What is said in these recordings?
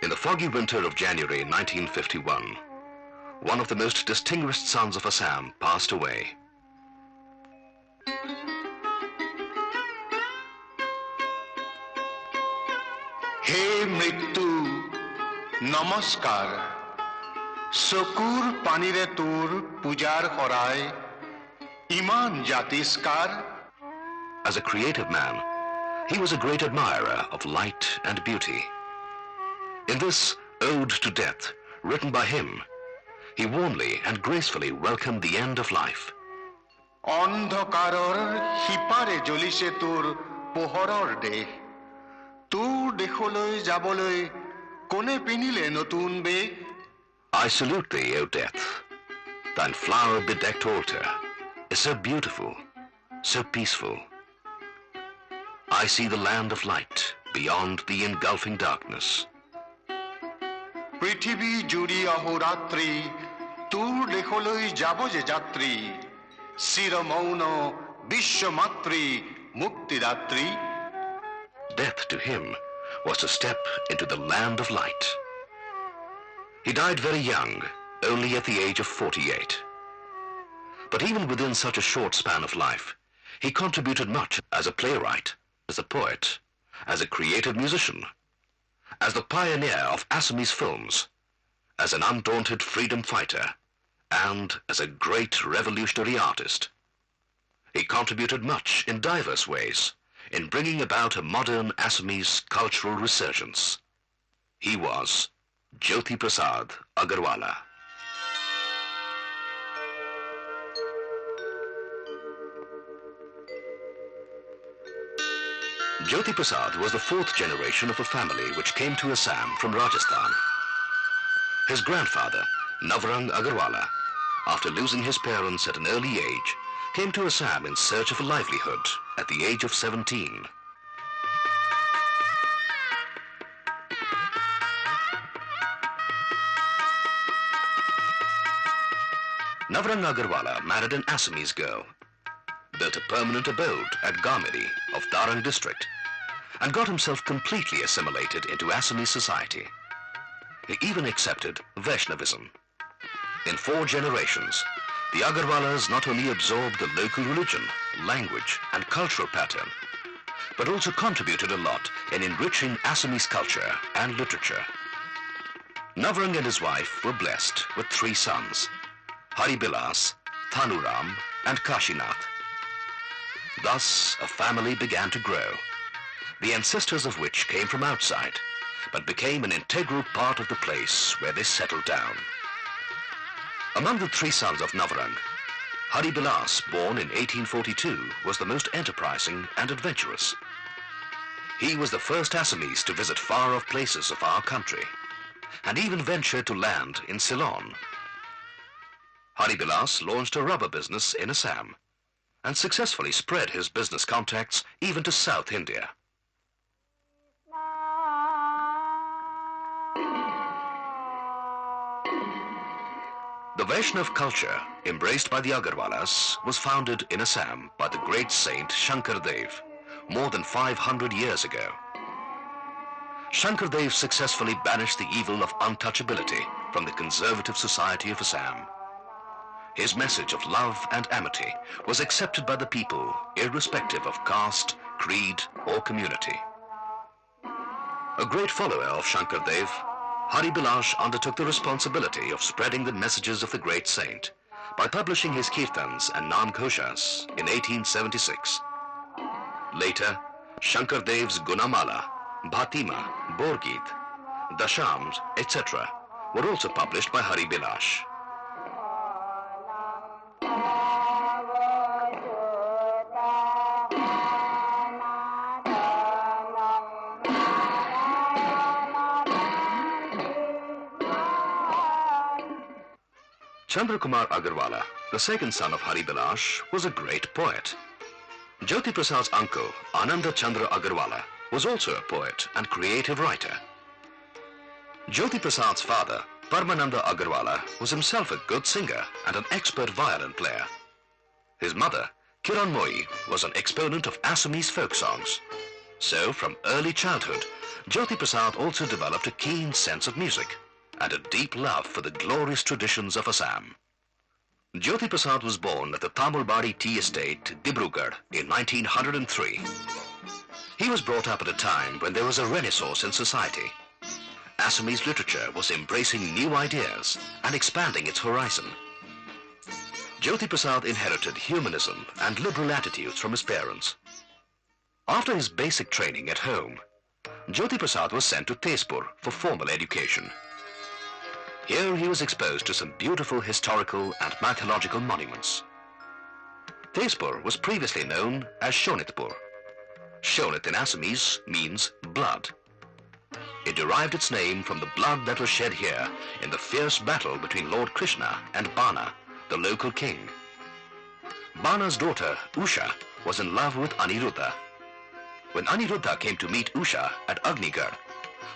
In the foggy winter of January 1951, one of the most distinguished sons of Assam passed away. Hey Mrittu, Namaskar. Sokur panire tur pujar korai, Iman jatiskar. As a creative man, he was a great admirer of light and beauty. In this Ode to Death, written by him, he warmly and gracefully welcomed the end of life. Andhakaror hipare jolise tur pohoror de. Tur dekholoi jaboloi kone pinile notun be. I salute thee, O death. Thine flower-bedecked altar is so beautiful, so peaceful. I see the land of light beyond the engulfing darkness. Prithibi juri ahoratri, tur dekholoi jabo je jatri, Siramauno Vishwamatri Muktidatri. Death to him was to step into the land of light. He died very young, only at the age of 48. But even within such a short span of life, he contributed much as a playwright, as a poet, as a creative musician, as the pioneer of Assamese films, as an undaunted freedom fighter, and as a great revolutionary artist. He contributed much in diverse ways in bringing about a modern Assamese cultural resurgence. He was Jyotiprasad Agarwala. Jyotiprasad was the fourth generation of a family which came to Assam from Rajasthan. His grandfather, Navrang Agarwala, after losing his parents at an early age, came to Assam in search of a livelihood at the age of 17. Navrang Agarwala married an Assamese girl, built a permanent abode at Gameri of Darang district, and got himself completely assimilated into Assamese society. He even accepted Vaishnavism. In 4 generations, the Agarwalas not only absorbed the local religion, language, and cultural pattern, but also contributed a lot in enriching Assamese culture and literature. Navrang and his wife were blessed with 3 sons, Haribilas, Thanuram, and Kashinath. Thus, a family began to grow, the ancestors of which came from outside, but became an integral part of the place where they settled down. Among the 3 sons of Navrang, Haribilas, born in 1842, was the most enterprising and adventurous. He was the first Assamese to visit far-off places of our country, and even ventured to land in Ceylon. Haribilas launched a rubber business in Assam, and successfully spread his business contacts even to South India. The Vaishnav culture, embraced by the Agarwalas, was founded in Assam by the great saint Shankardev, more than 500 years ago. Shankardev successfully banished the evil of untouchability from the conservative society of Assam. His message of love and amity was accepted by the people, irrespective of caste, creed, or community. A great follower of Shankardev, Haribilas undertook the responsibility of spreading the messages of the great saint by publishing his kirtans and namghoshas in 1876. Later, Shankardev's Gunamala, Bhatima, Borgit, Dashams, etc. were also published by Haribilas. Chandrakumar Agarwala, the second son of Haribilas, was a great poet. Jyotiprasad's uncle, Ananda Chandra Agarwala, was also a poet and creative writer. Jyotiprasad's father, Paramananda Agarwala, was himself a good singer and an expert violin player. His mother, Kiranmoyi, was an exponent of Assamese folk songs. So, from early childhood, Jyotiprasad also developed a keen sense of music and a deep love for the glorious traditions of Assam. Jyotiprasad was born at the Tamulbadi tea estate, Dibrugarh, in 1903. He was brought up at a time when there was a renaissance in society. Assamese literature was embracing new ideas and expanding its horizon. Jyotiprasad inherited humanism and liberal attitudes from his parents. After his basic training at home, Jyotiprasad was sent to Tezpur for formal education. Here he was exposed to some beautiful historical and mythological monuments. Tezpur was previously known as Shonitpur. Shonit in Assamese means blood. It derived its name from the blood that was shed here in the fierce battle between Lord Krishna and Bana, the local king. Bana's daughter, Usha, was in love with Aniruddha. When Aniruddha came to meet Usha at Agnigarh,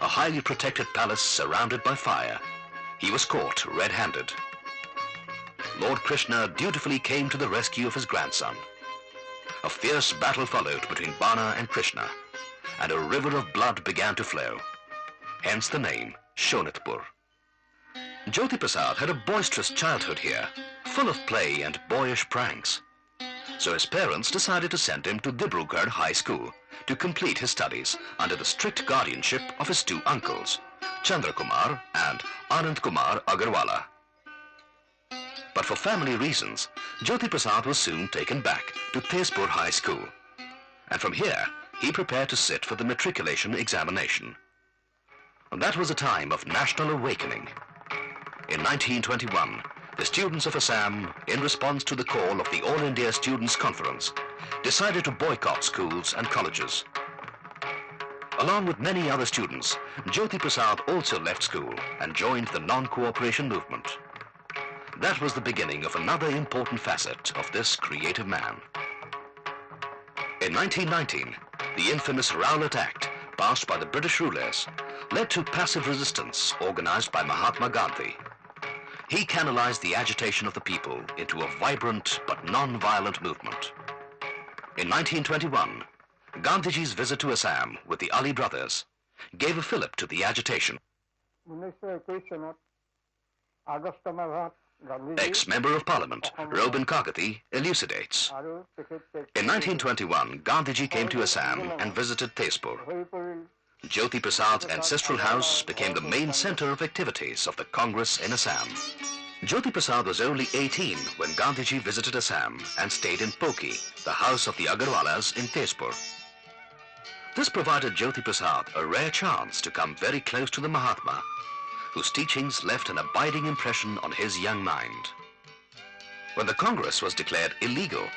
a highly protected palace surrounded by fire, he was caught red-handed. Lord Krishna dutifully came to the rescue of his grandson. A fierce battle followed between Bana and Krishna, and a river of blood began to flow. Hence the name Shonitpur. Jyotiprasad had a boisterous childhood here, full of play and boyish pranks. So his parents decided to send him to Dibrugarh High School to complete his studies under the strict guardianship of his two uncles, Chandrakumar and Anand Kumar Agarwala. But for family reasons, Jyotiprasad was soon taken back to Tezpur High School. And from here, he prepared to sit for the matriculation examination. And that was a time of national awakening. In 1921, the students of Assam, in response to the call of the All India Students' Conference, decided to boycott schools and colleges. Along with many other students, Jyotiprasad also left school and joined the non-cooperation movement. That was the beginning of another important facet of this creative man. In 1919, the infamous Rowland Act, passed by the British rulers, led to passive resistance organized by Mahatma Gandhi. He canalized the agitation of the people into a vibrant but non-violent movement. In 1921, Gandhiji's visit to Assam with the Ali brothers gave a fillip to the agitation. Ex-Member of Parliament, Robin Kakati, elucidates. In 1921, Gandhiji came to Assam and visited Tezpur. Jyotiprasad's ancestral house became the main center of activities of the Congress in Assam. Jyotiprasad was only 18 when Gandhiji visited Assam and stayed in Poki, the house of the Agarwalas in Tezpur. This provided Jyotiprasad a rare chance to come very close to the Mahatma, whose teachings left an abiding impression on his young mind. When the Congress was declared illegal,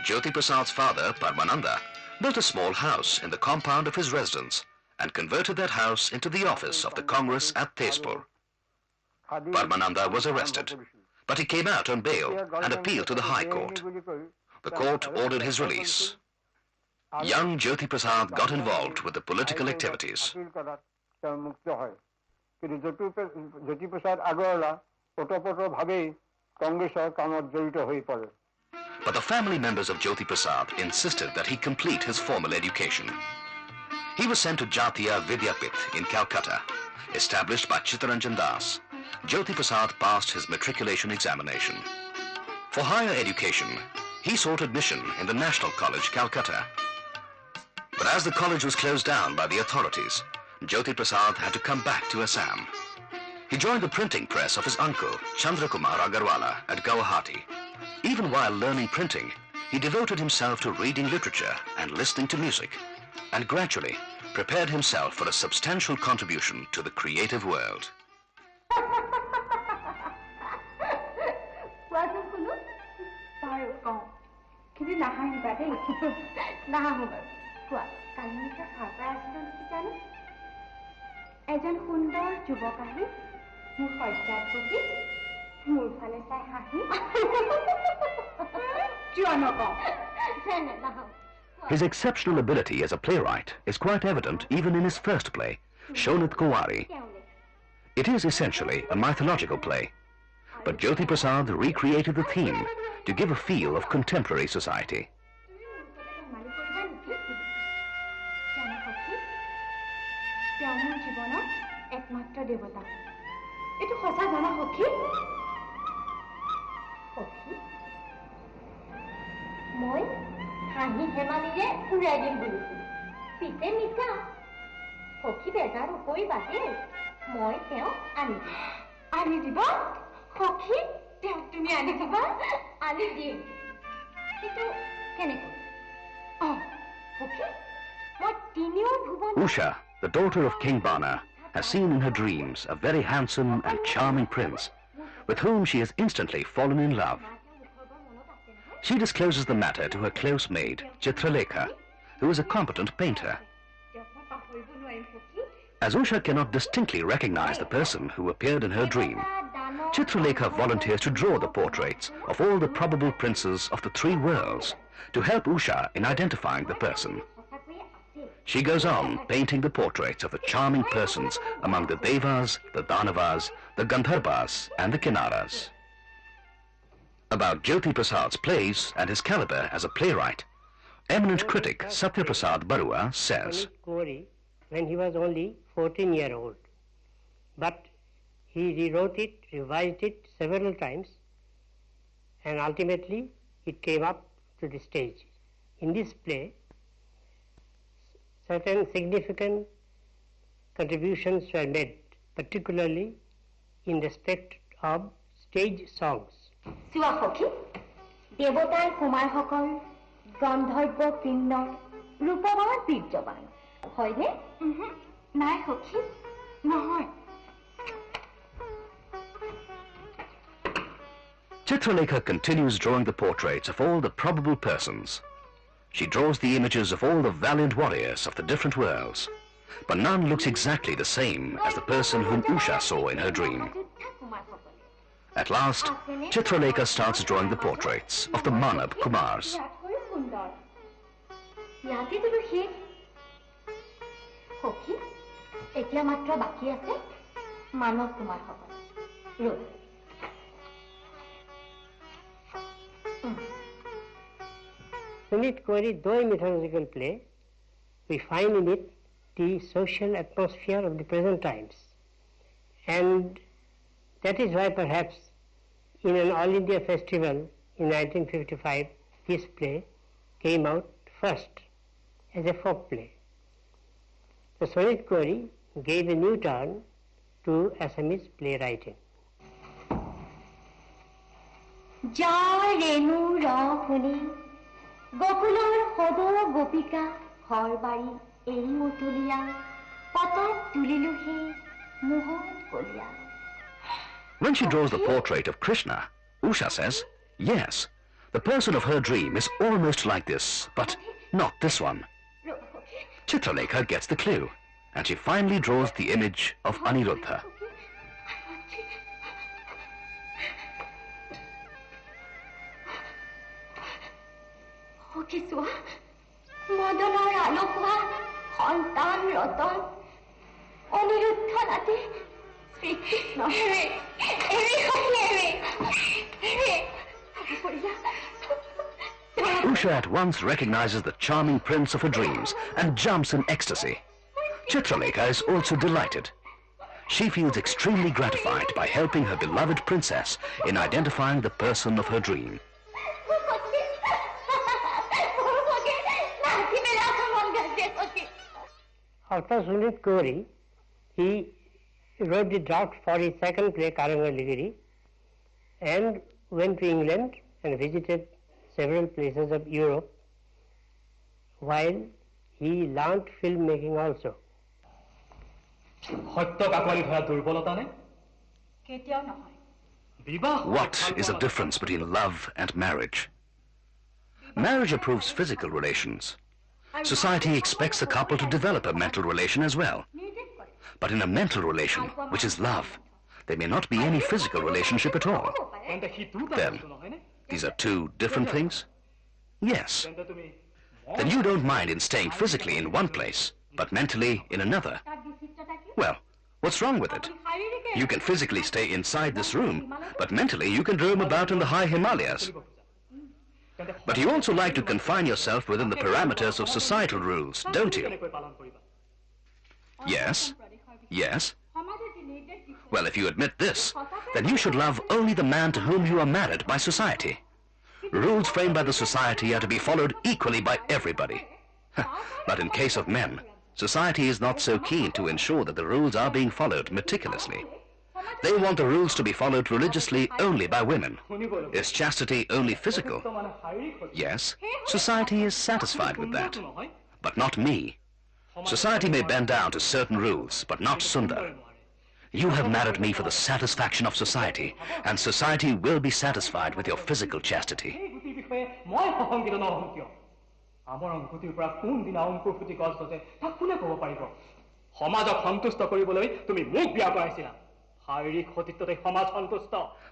Jyotiprasad's father, Padmananda, built a small house in the compound of his residence and converted that house into the office of the Congress at Tezpur. Padmananda was arrested, but he came out on bail and appealed to the High Court. The court ordered his release. Young Jyotiprasad got involved with the political activities. But the family members of Jyotiprasad insisted that he complete his formal education. He was sent to Jatiya Vidyapith in Calcutta, established by Chittaranjan Das. Jyotiprasad passed his matriculation examination. For higher education, he sought admission in the National College, Calcutta. But as the college was closed down by the authorities, Jyotiprasad had to come back to Assam. He joined the printing press of his uncle, Chandrakumar Agarwala, at Guwahati. Even while learning printing, he devoted himself to reading literature and listening to music, and gradually prepared himself for a substantial contribution to the creative world. এজন সুন্দৰ যুৱক আহি মোৰ শয্যাত বহি মোৰ ফালে চাই হাঁহি কিয় নকওঁ His exceptional ability as a playwright is quite evident even in his first play, Shonit Kuwari. It is essentially a mythological play, but Jyotiprasad recreated the theme to give a feel of contemporary society. এয়া মোৰ জীৱনৰ একমাত্ৰ দেৱতা এইটো সঁচা জানা সখী সখী মই হাঁহি ধেমালিৰে উৰাই দিম বুলিছোঁ পিছে মিছা সখী বেজাৰ নকৰিবা দেই মই তেওঁক আনি দিব সখী তেওঁক তুমি আনি দিবা আনি দিম কিন্তু কেনেকৈ সখী মই তিনিও ভুৱন Usha, the daughter of King Bana, has seen in her dreams a very handsome and charming prince with whom she has instantly fallen in love. She discloses the matter to her close maid, Jyotiprasad, who is a competent painter. As Usha cannot distinctly recognize the person who appeared in her dream, Jyotiprasad volunteers to draw the portraits of all the probable princes of the three worlds to help Usha in identifying the person. She goes on painting the portraits of the charming persons among the Devas, the Danavas, the Gandharvas and the Kinnaras. About Jyotiprasad's plays and his caliber as a playwright, eminent critic Satyaprasad Barua says, when he was only 14-year old, but he rewrote it, revised it several times, and ultimately it came up to the stage. In this play, certain significant contributions were made, particularly in respect of stage songs. চোৱা সখী দেৱতাৰ কুমাৰসকল গন্ধৰ্ব কিন্নৰ ৰূপৱান বীৰ্যৱান হয়নে নাই সখী নহয় Jyotiprasad continues drawing the portraits of all the probable persons. She draws the images of all the valiant warriors of the different worlds, but none looks exactly the same as the person whom Usha saw in her dream. At last, Jyotiprasad starts drawing the portraits of the Manab Kumars. সখী এতিয়া মাত্ৰ বাকী আছে মানৱ কুমাৰসকল Sunit Kauri, though a mythological play, we find in it the social atmosphere of the present times. And that is why perhaps in an All India festival in 1955, this play came out first as a folk play. The Sunit Kauri gave a new turn to Assamese playwriting. Ja renu ra huni গোকুলৰ সদৌ গোপিকা ঘৰ বাৰী এৰি মতুলীয়া পতক তুলিলোহি মোহত কলিয়া When she draws the portrait of Krishna, Usha says, yes, the person of her dream is almost like this, but not this one. Jyotiprasad gets the clue, and she finally draws the image of Aniruddha. কিছুৱা মদনৰ আলোকোৱা সন্তান ৰতন অনিৰুদ্ধ নাতি Sri Krishna Usha at once recognizes the charming prince of her dreams and jumps in ecstasy. Jyotiprasad is also delighted. She feels extremely gratified by helping her beloved princess in identifying the person of her dream. After Sunit Kauri, he wrote the draft for his second play, Karangaligiri, and went to England and visited several places of Europe, while he learnt filmmaking also. What is the difference between love and marriage? Marriage approves physical relations. Society expects the couple to develop a mental relation as well. But in a mental relation, which is love, there may not be any physical relationship at all. Then, these are two different things? Yes. Then you don't mind in staying physically in one place, but mentally in another. Well, what's wrong with it? You can physically stay inside this room, but mentally you can roam about in the high Himalayas. But you also like to confine yourself within the parameters of societal rules, don't you? Yes. Yes. Well, if you admit this, then you should love only the man to whom you are married by society. Rules framed by the society are to be followed equally by everybody. But in case of men, society is not so keen to ensure that the rules are being followed meticulously. They want the rules to be followed religiously only by women. Is chastity only physical? Yes, society is satisfied with that. But not me. Society may bend down to certain rules, but not Sundar. You have married me for the satisfaction of society, and society will be satisfied with your physical chastity.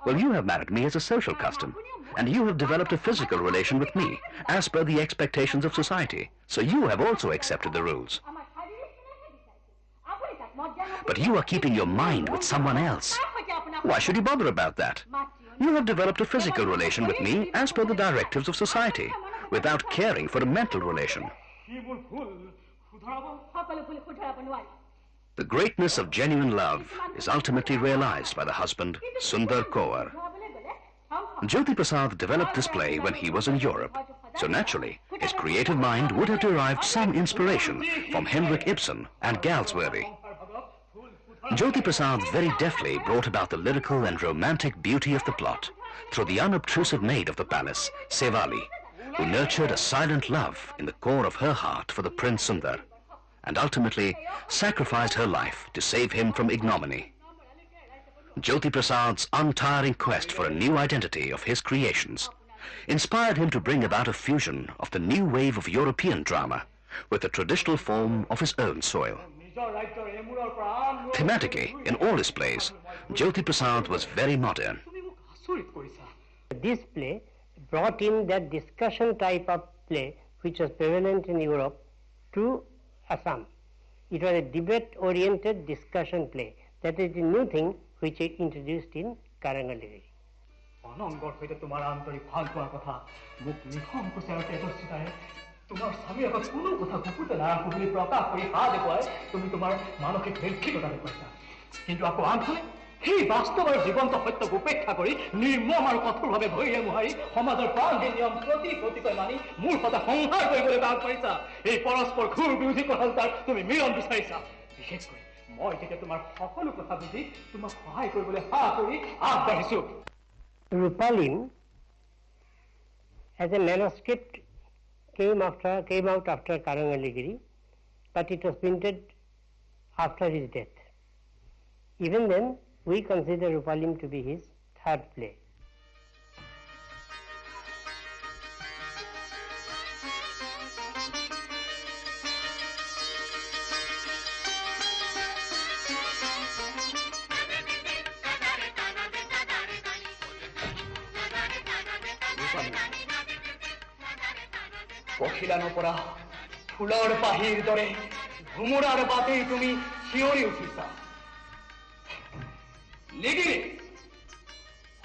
Well, you have married me as a social custom, and you have developed a physical relation with me, as per the expectations of society. So you have also accepted the rules. But you are keeping your mind with someone else. Why should you bother about that? You have developed a physical relation with me as per the directives of society, without caring for a mental relation. The greatness of genuine love is ultimately realized by the husband, Sundar Kaur. Jyotiprasad developed this play when he was in Europe, so naturally, his creative mind would have derived some inspiration from Henrik Ibsen and Galsworthy. Jyotiprasad very deftly brought about the lyrical and romantic beauty of the plot through the unobtrusive maid of the palace, Sevali, who nurtured a silent love in the core of her heart for the Prince Sundar, and ultimately sacrificed her life to save him from ignominy. Jyotiprasad's untiring quest for a new identity of his creations inspired him to bring about a fusion of the new wave of European drama with the traditional form of his own soil. Thematically, in all his plays, Jyotiprasad was very modern. This play brought in that discussion type of play which was prevalent in Europe to Assam. It was a debate-oriented discussion play. That is the new thing which he introduced in Karangaligiri. তোমার স্বামী এখন কোনো কথা গুপুতে না গুপুলি প্রকাশ কৰি হা দেখুৱাই তুমি তোমাৰ মানসিক হেলথিকতা দেখুৱাইছা কিন্তু আকৌ আনফালে সেই বাস্তৱৰ জীৱন্ত সত্যক উপেক্ষা কৰি নিৰ্মম আৰু কঠোৰভাৱে ভৰিৰে মোহাৰি সমাজৰ প্ৰাণহীন নিয়ম প্ৰতিকৈ মানি মোৰ সদা সংহাৰ কৰিবলৈ বাদ পাৰিছা এই পৰস্পৰ ঘূৰ বিৰোধী কথাৰ তুমি মিলন বিচাৰিছা বিশেষকৈ মই যেতিয়া তোমাৰ সকলো কথা বুজি তোমাক সহায় কৰিবলৈ হা কৰি আগবাঢ়িছো Rupalim, as a manuscript, came out after Karangaligiri, but it was printed after his death. Even then, we consider Rupalim to be his third play. পখিলানো পৰা ফুলৰ পাহিৰ দৰে ঘুমুৰাৰ বাটেই তুমি শিয়ৰি উঠিছা লিগিৰি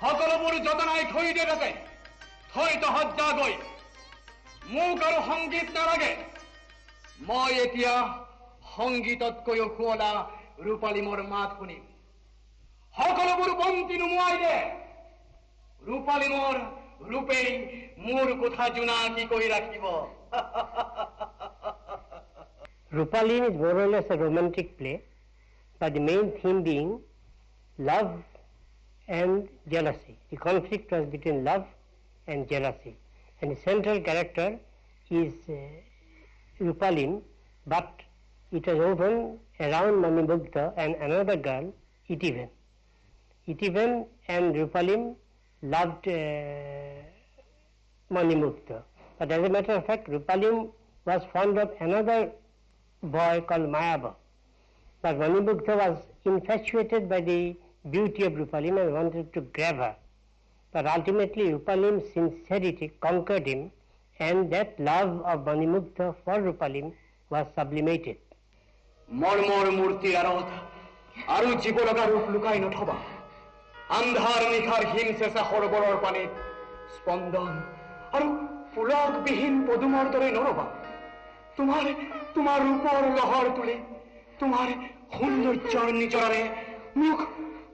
সকলোবোৰ যতনাই থৈ দে তাতে থৈ তহজ্জা গৈ মোক আৰু সংগীত নালাগে মই এতিয়া সংগীততকৈও শুৱলা ৰূপালীমৰ মাত শুনিম সকলোবোৰ বন্তি নুমুৱাই দে ৰূপালীমৰ ৰূপেই মোৰ কথা জোনাকী কৰি ৰাখিব Rupalim is more or less a romantic play, but the main theme being love and jealousy. The conflict was between love and jealousy. And the central character is Rupalim, but it was woven around Manimugdha and another girl, Itiven. Itiven and Rupalim loved Manimugdha. But as a matter of fact, Rupalim was fond of another boy called Mayaba. But Manimugdha was infatuated by the beauty of Rupalim and wanted to grab her. But ultimately Rupalim's sincerity conquered him, and that love of Manimugdha for Rupalim was sublimated. মৰ্মৰ মূৰ্তি আৰত আৰু জীৱলগা ৰূপ লুকাই নথবা আন্ধাৰ নিশাৰ হিংসেচা সৰোবৰৰ পানীত স্পন্দন আৰু ফুলকবিহীন পদুমৰ দৰে নৰবা তোমাৰ ৰূপৰ লহৰ তুলি তোমার সৌন্দৰ্যৰ নিজৰাৰে মুখ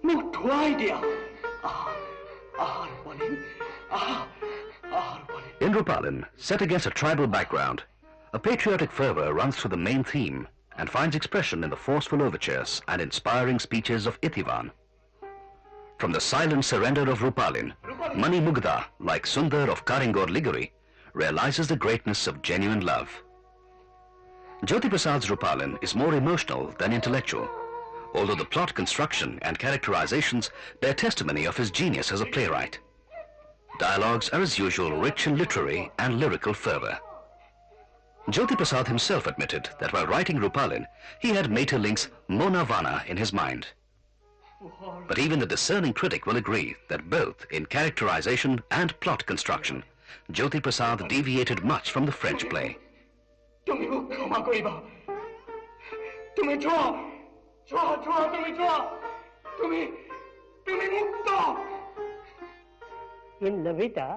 মুখ ধুৱাই দিয়া আহাৰ বলিন আহাৰ Bolin In Rupalin, set against a tribal background, a patriotic fervor runs through the main theme and finds expression in the forceful overtures and inspiring speeches of Ithivan. From the silent surrender of Rupalin, Mani Mugdha, like Sundar of Karingor Liguri, realizes the greatness of genuine love. Jyotiprasad's Rupalin is more emotional than intellectual, although the plot construction and characterizations bear testimony of his genius as a playwright. Dialogues are as usual rich in literary and lyrical fervor. Jyotiprasad himself admitted that while writing Rupalin, he had Maeterlinck's Mona Vana in his mind. But even the discerning critic will agree that both in characterization and plot construction, Jyotiprasad deviated much from the French play. তুমি মোক ক্ষমা কৰিবা তুমি যোৱা তুমি মুক্ত In Lavita,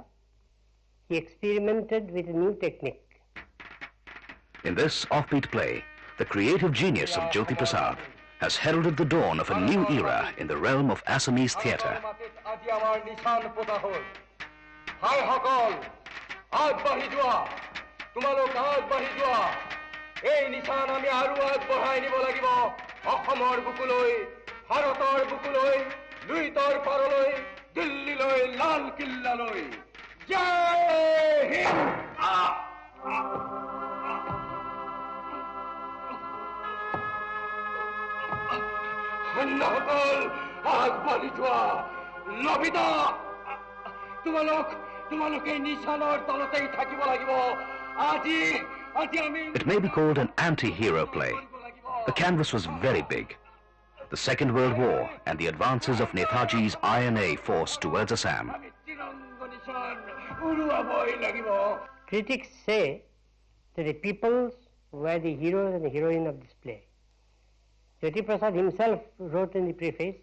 he experimented with a new technique. In this offbeat play, the creative genius of Jyotiprasad has heralded the dawn of a new era in the realm of Assamese theatre. তোমালোক আগবাঢ়ি যোৱা এই নিশান আমি আৰু আগবঢ়াই নিব লাগিব অসমৰ বুকুলৈ ভাৰতৰ বুকুলৈ লুইতৰ পাৰলৈ দিল্লীলৈ লাল কিল্লালৈ জয় হিন্দ সৈন্যসকল আগবাঢ়ি যোৱা লভিতা তোমালোকে নিশানৰ তলতেই থাকিব লাগিব It may be called an anti-hero play. The canvas was very big. The Second World War and the advances of Netaji's INA force towards Assam. Critics say that the peoples were the heroes and the heroine of this play. Jyotiprasad himself wrote in the preface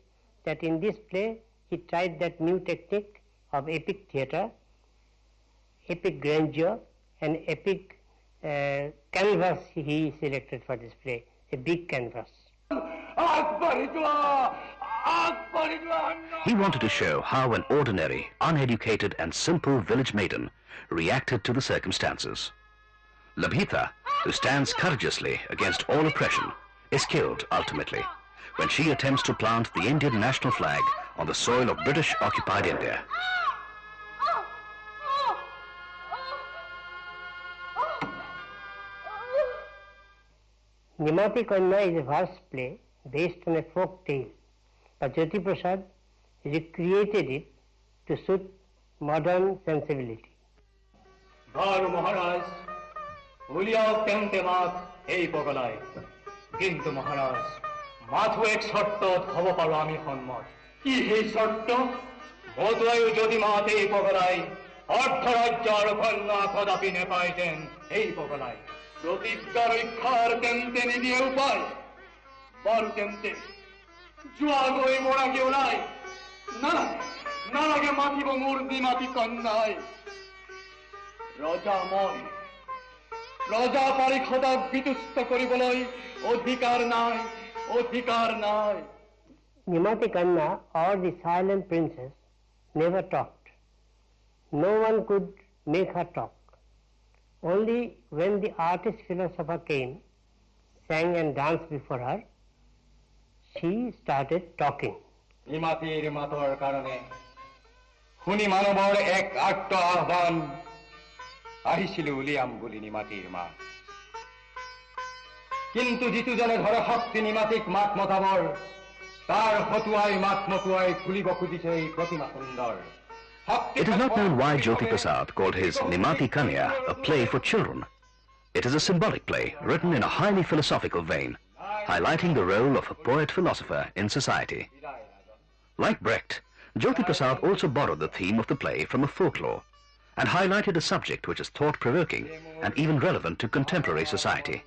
that in this play he tried that new technique of epic theatre, epic grandeur, and epic canvas he selected for this play, a big canvas. He wanted to show how an ordinary, uneducated and simple village maiden reacted to the circumstances. Labhita, who stands courageously against all oppression, is killed ultimately when she attempts to plant the Indian national flag on the soil of British-occupied India. Nimati Kanya is a verse play based on a folk tale, but Jyotiprasad recreated it to suit modern sensibility. Bharu Maharaj, উলিয়াও তেন্তে মাত এই পগলাই কিন্তু মহারাজ মাথো এক শর্তত হব পাৰো আমি সন্মত কি সেই শর্ত মধুৱায়ো যদি মাত এই পগলাই অর্ধরাজ্যৰ কন্যা কদাপি নেপাইতেন এই পগলাই প্রতিজ্ঞা রক্ষার তেন্তে নিদিয়ে উপায় বারু তেন্তে জুয়া গৈ মোরা কেউ নাই নালাগে মাতিব মোৰ দিমাতি কন্যাই ৰজা পাৰিষদক বিতুষ্ট কৰিবলৈ অধিকাৰ নাই Nimati Kanya or the silent princess never talked. No one could make her talk. Only when the artist philosopher came, sang and danced before her, she started talking. নিমাতিৰ মাতৰ কাৰণে শুনি মানৱৰ এক আৰ্ত আহ্বান আহিছিল উলিয়াম বুলি নিমাতিৰ মা কিন্তু যিটোজনে ধৰে শক্তি নিমাতিক মাত মতাবৰ তাৰ হতুৱাই মাত মতুৱাই খুলিব খুজিছে এই প্ৰতিমা সুন্দৰ It is not known why Jyotiprasad called his Nimati Kanya a play for children. It is a symbolic play written in a highly philosophical vein, highlighting the role of a poet-philosopher in society. Like Brecht, Jyotiprasad also borrowed the theme of the play from a folklore and highlighted a subject which is thought-provoking and even relevant to contemporary society.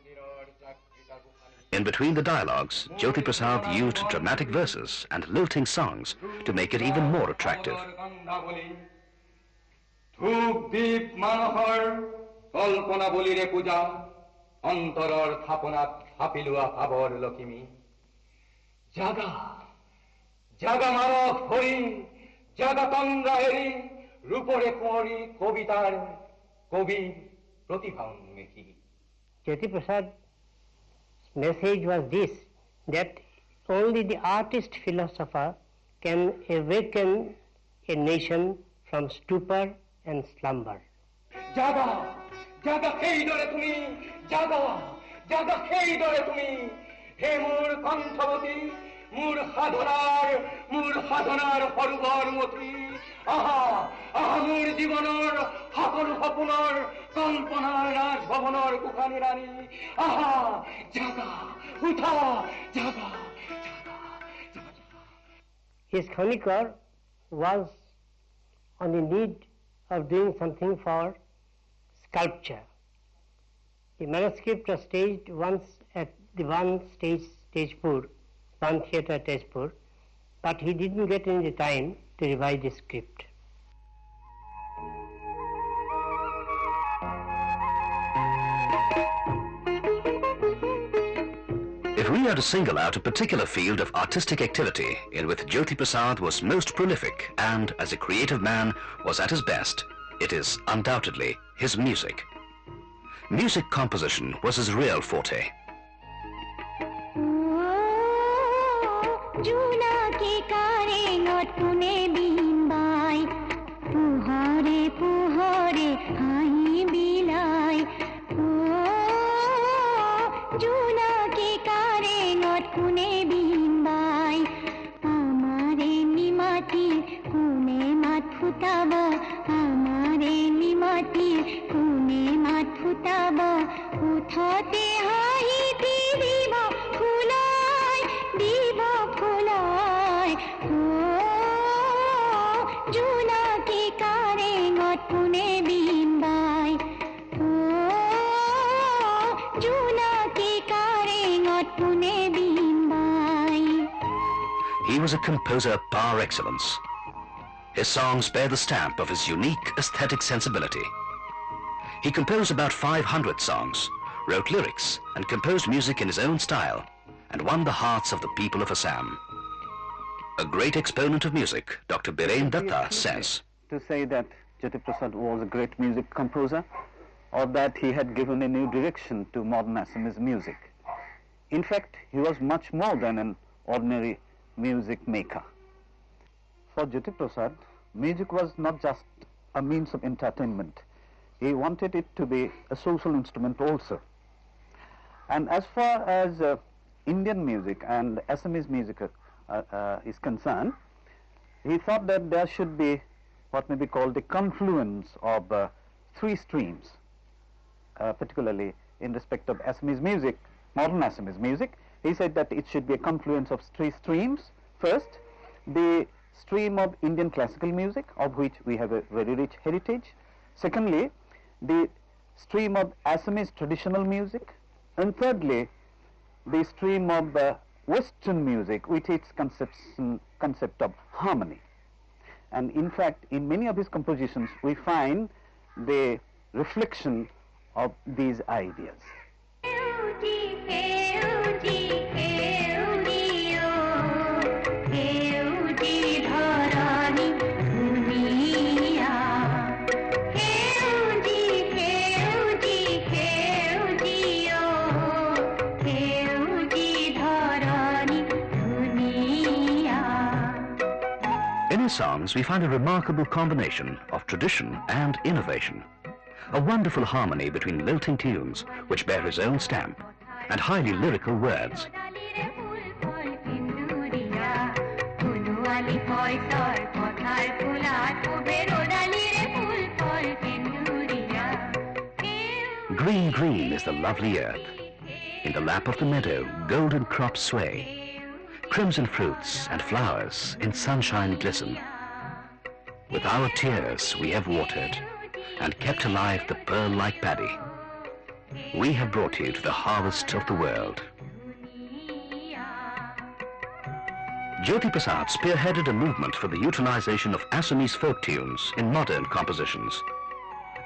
In between the dialogues, Jyotiprasad used dramatic verses and lilting songs to make it even more attractive. ধূপ দীপ মানুহৰ কল্পনা বলিৰে পূজা অন্তৰৰ থাপনাত হাপিলোৱা পাবৰ লখিমী জাগা জাগা মানৱ হৰি জাগা তন্দ্ৰা এৰি ৰূপৰে কুঁৱৰী কবিতাৰ কবি প্ৰতিভা উন্মেষী Jyotiprasad's message was this, that only the artist philosopher can awaken a nation from stupor and slumber. জাগা জাগা সেইদৰে তুমি জাগা জাগা সেইদৰে তুমি হে মোৰ কণ্ঠৱতী মোৰ সাধনাৰ সৰোবৰ মতি আহা আহা মোৰ জীৱনৰ সকলো সপোনৰ কল্পনাৰ ৰাজভৱনৰ কোঠানি ৰাণী আহা জাগা উঠা জাগা His chronicle was on the need of doing something for sculpture. The manuscript was staged once at the one theatre at Tezpur, but he didn't get any time to revise the script. If we are to single out a particular field of artistic activity in which Jyotiprasad was most prolific and as a creative man was at his best, it is undoubtedly his music. Music composition was his real forte. He was a composer par excellence. His songs bear the stamp of his unique aesthetic sensibility. He composed about 500 songs, wrote lyrics, and composed music in his own style, and won the hearts of the people of Assam. A great exponent of music, Dr. Biren Datta says, to say that Jyotiprasad was a great music composer, or that he had given a new direction to modern Assamese music. In fact, he was much more than an ordinary music maker. For Jyotiprasad, music was not just a means of entertainment. He wanted it to be a social instrument also. And as far as Indian music and Assamese music is concerned, he thought that there should be what may be called the confluence of three streams, particularly in respect of Assamese music, modern Assamese music. He said that it should be a confluence of three streams. First, the stream of Indian classical music, of which we have a very rich heritage. Secondly, the stream of Assamese traditional music. And thirdly, the stream of Western music with its concept of harmony. And in fact, in many of his compositions, we find the reflection of these ideas. In his songs, we find a remarkable combination of tradition and innovation, a wonderful harmony between lilting tunes which bear his own stamp and highly lyrical words. Green, green is the lovely earth. In the lap of the meadow, golden crops sway. Crimson fruits and flowers in sunshine glisten. With our tears we have watered and kept alive the pearl-like paddy. We have brought you to the harvest of the world. Jyotiprasad spearheaded a movement for the utilization of Assamese folk tunes in modern compositions.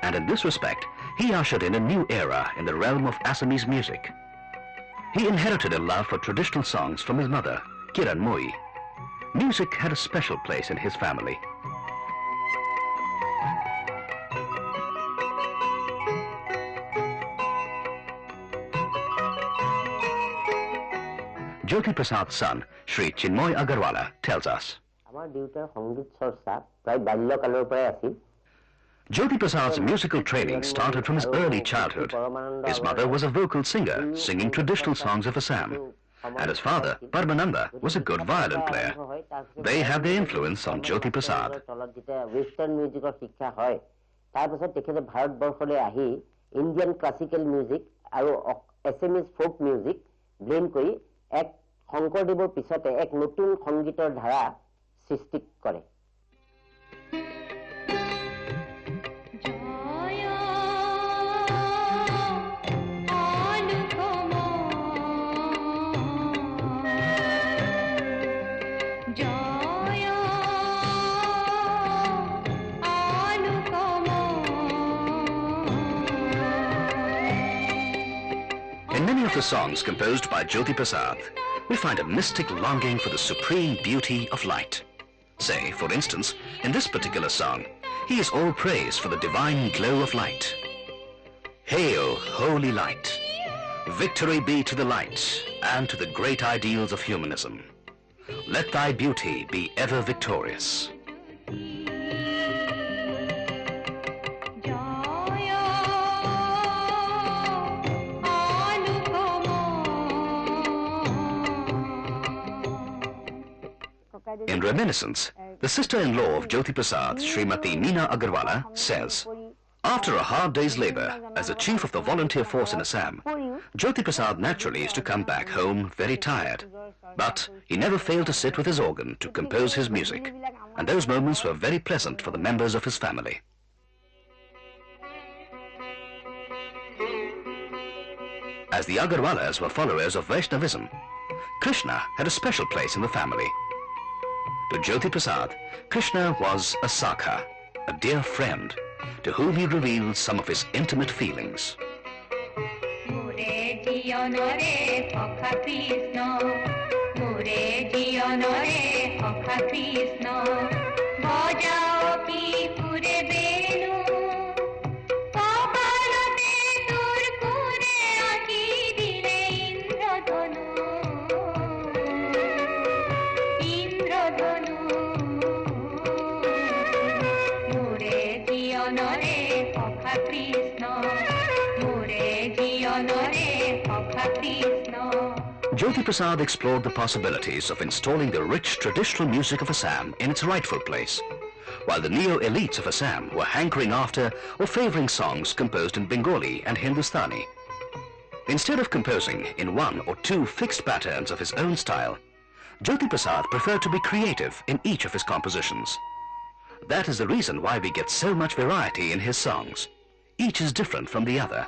And in this respect, he ushered in a new era in the realm of Assamese music. He inherited a love for traditional songs from his mother, Kiran Moi. Music had a special place in his family. Jyotiprasad's son, Sri Chinmoy Agarwala, tells us. Jyotiprasad's musical training started from his early childhood. His mother was a vocal singer, singing traditional songs of Assam. And his father, Parmananda, was a good violin player. They had their influence on Jyotiprasad. Indian classical music and Assamese folk music blend kori ek Shonkordeবৰ পিছতে এক নতুন সংগীতৰ ধাৰা সৃষ্টি কৰে। In many of the songs composed by Jyotiprasad, we find a mystic longing for the supreme beauty of light. Say, for instance, in this particular song, he is all praise for the divine glow of light. Hail, holy light! Victory be to the light and to the great ideals of humanism. Let thy beauty be ever victorious. In reminiscence, the sister-in-law of Jyotiprasad, Srimati Meena Agarwala, says, after a hard day's labor as the chief of the volunteer force in Assam, Jyotiprasad naturally is to come back home very tired. But he never failed to sit with his organ to compose his music, and those moments were very pleasant for the members of his family. As the Agarwalas were followers of Vaishnavism, Krishna had a special place in the family. To Jyotiprasad, Krishna was a Sakha, a dear friend, to whom he revealed some of his intimate feelings. Jyotiprasad explored the possibilities of installing the rich traditional music of Assam in its rightful place, while the neo-elites of Assam were hankering after or favoring songs composed in Bengali and Hindustani. Instead of composing in one or two fixed patterns of his own style, Jyotiprasad preferred to be creative in each of his compositions. That is the reason why we get so much variety in his songs. Each is different from the other.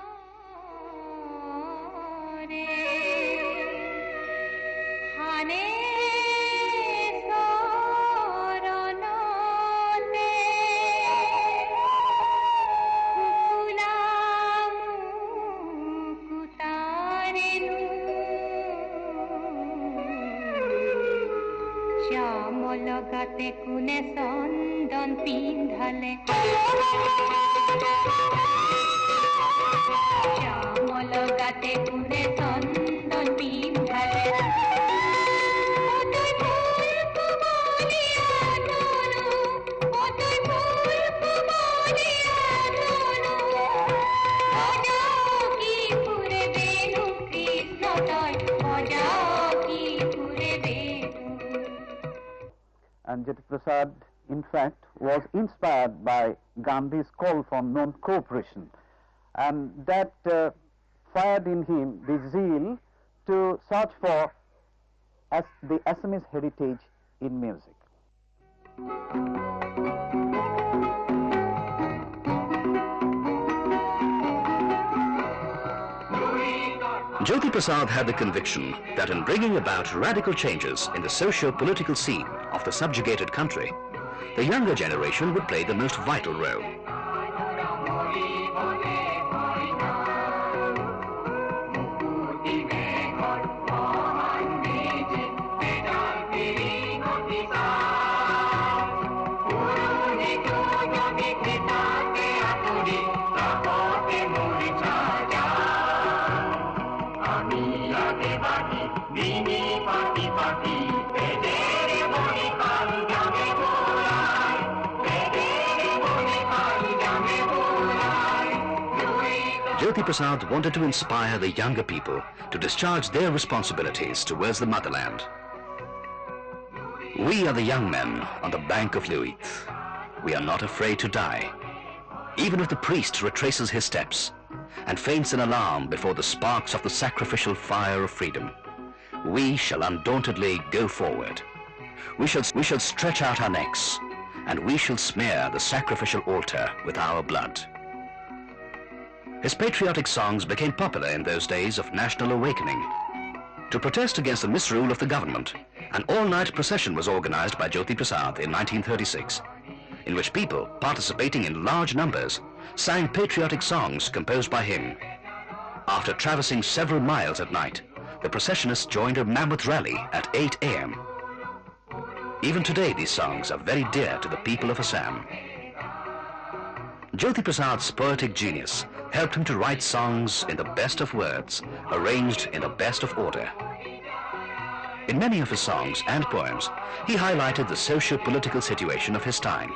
And Jyotiprasad, in fact, was inspired by Gandhi's call for non-cooperation, and that fired in him the zeal to search for the Assamese heritage in music. Jyotiprasad had the conviction that in bringing about radical changes in the socio-political scene of the subjugated country, the younger generation would play the most vital role. Jyotiprasad wanted to inspire the younger people to discharge their responsibilities towards the motherland. We are the young men on the bank of Luit. We are not afraid to die. Even if the priest retraces his steps and faints in alarm before the sparks of the sacrificial fire of freedom, we shall undauntedly go forward. We shall stretch out our necks, and we shall smear the sacrificial altar with our blood. His patriotic songs became popular in those days of national awakening. To protest against the misrule of the government, an all-night procession was organized by Jyotiprasad in 1936, in which people, participating in large numbers, sang patriotic songs composed by him. After traversing several miles at night, the processionists joined a mammoth rally at 8 a.m. Even today, these songs are very dear to the people of Assam. Jyotiprasad's poetic genius helped him to write songs in the best of words, arranged in the best of order. In many of his songs and poems, he highlighted the socio-political situation of his time